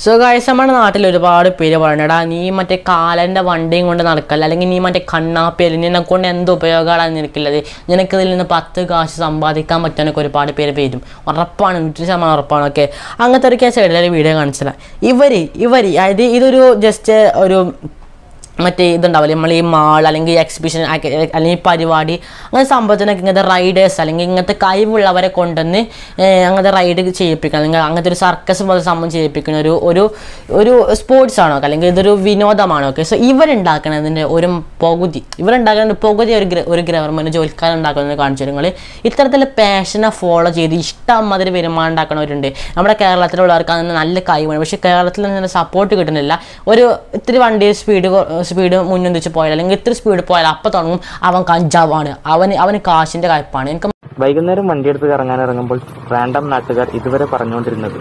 So guys, നമ്മുടെ നാട്ടിൽ ഒരുപാട് പേര് പറഞ്ഞടാ, നീ മറ്റേ കാലൻ്റെ വണ്ടിയും കൊണ്ട് നടക്കല്ല, അല്ലെങ്കിൽ നീ മറ്റേ കണ്ണാപ്പേര് നിന്നെ കൊണ്ട് എന്ത് ഉപയോഗമാണ് നിനക്കുള്ളത്, നിനക്കിതിൽ നിന്ന് 10 കാശ് സമ്പാദിക്കാൻ പറ്റാനൊക്കെ ഒരുപാട് പേര് വരും. ഉറപ്പാണ്, 100% ഉറപ്പാണ്. ഓക്കെ, അങ്ങനത്തെ ഒരു കേസ് ഒരു വീഡിയോ കാണിച്ചില്ല. ഇവർ അതായത് ഇതൊരു ജസ്റ്റ് ഒരു മറ്റേ ഇതുണ്ടാവില്ലേ, നമ്മൾ ഈ മാൾ അല്ലെങ്കിൽ എക്സിബിഷൻ അല്ലെങ്കിൽ പരിപാടി അങ്ങനെ സംഭവത്തിനൊക്കെ ഇങ്ങനത്തെ റൈഡേഴ്സ് അല്ലെങ്കിൽ ഇങ്ങനത്തെ കഴിവുള്ളവരെ കൊണ്ടുവന്ന് അങ്ങനത്തെ റൈഡ് ചെയ്യിപ്പിക്കണം, അല്ലെങ്കിൽ അങ്ങനത്തെ ഒരു സർക്കസ് പോലെ സംഭവം ചെയ്യിപ്പിക്കുന്ന ഒരു സ്പോർട്സ് ആണോ അല്ലെങ്കിൽ ഇതൊരു വിനോദമാണോ? ഓക്കെ, സോ ഇവരുണ്ടാക്കണതിൻ്റെ ഒരു പകുതി ഒരു ഗവൺമെൻറ് ജോലിക്കാർ ഉണ്ടാക്കുന്നത് കാണിച്ചു നിങ്ങൾ. ഇത്തരത്തിൽ പാഷനെ ഫോളോ ചെയ്ത് ഇഷ്ടംമാതിരി വരുമാനം ഉണ്ടാക്കുന്നവരുണ്ട് നമ്മുടെ കേരളത്തിലുള്ളവർക്ക്. അതിന് നല്ല കഴിവാണ്, പക്ഷേ കേരളത്തിൽ നിന്ന് സപ്പോർട്ട് കിട്ടുന്നില്ല. ഒരു ഇത്തിരി വണ്ടി സ്പീഡ് മുന്നൊന്നിച്ച് പോയാൽ അല്ലെങ്കിൽ ഇത്ര സ്പീഡ് പോയാൽ അപ്പം തുടങ്ങും അവൻ കഞ്ചാവാണ്, അവന് കാശിന്റെ കയ്പാണ്. എനിക്ക് വൈകുന്നേരം വണ്ടിയെടുത്ത് ഇറങ്ങുമ്പോൾ റാൻഡം നാട്ടുകാർ ഇതുവരെ പറഞ്ഞുകൊണ്ടിരുന്നത്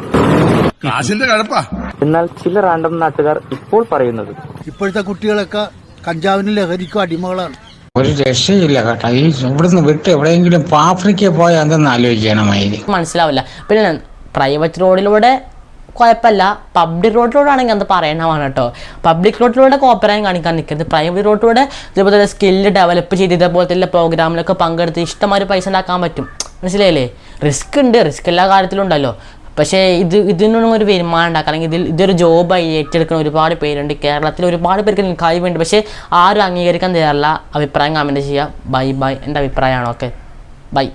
കാശിന്റെ കഴപ്പാ. എന്നാൽ ചില റാൻഡം നാട്ടുകാർ ഇപ്പോൾ പറയുന്നത് ഇപ്പോഴത്തെ കുട്ടികളൊക്കെ കഞ്ചാവിന് ലഹരിക്കും അടിമകളാണ്. ഒരു രക്ഷയില്ല കേട്ടോ. ഈ ഇവിടുന്ന് വിട്ട് എവിടെയെങ്കിലും ആഫ്രിക്കയിൽ പോയാൽ എന്തെന്ന് ആലോചിക്കണമായി മനസ്സിലാവില്ല. പിന്നെ പ്രൈവറ്റ് റോഡിലൂടെ കുഴപ്പമില്ല, പബ്ലിക് റോഡിലൂടെയാണെങ്കിൽ അത് പറയണമാണ് കേട്ടോ. പബ്ലിക് റോഡിലൂടെ കോപ്പറേഷൻ കാണിക്കാൻ നിൽക്കരുത്. പ്രൈവറ്റ് റോഡിലൂടെ ഇതേപോലെ സ്കില്ല് ഡെവലപ്പ് ചെയ്ത് ഇതേപോലത്തെ പ്രോഗ്രാമിലൊക്കെ പങ്കെടുത്ത് ഇഷ്ടംമാതിരി പൈസ ഉണ്ടാക്കാൻ പറ്റും. മനസ്സിലായില്ലേ? റിസ്ക് ഉണ്ട്, റിസ്ക് എല്ലാ കാര്യത്തിലും ഉണ്ടല്ലോ. പക്ഷേ ഇതിനൊന്നും ഒരു വരുമാനം ഉണ്ടാക്കുക അല്ലെങ്കിൽ ഇതൊരു ജോബായി ഏറ്റെടുക്കുന്ന ഒരുപാട് പേരുണ്ട് കേരളത്തിൽ. ഒരുപാട് പേർക്ക് കഴിവുണ്ട്, പക്ഷേ ആരും അംഗീകരിക്കാൻ തയ്യാറില്ല. അഭിപ്രായം കമൻറ്റ് ചെയ്യുക. ബൈ. എൻ്റെ അഭിപ്രായമാണ്. Okay, by.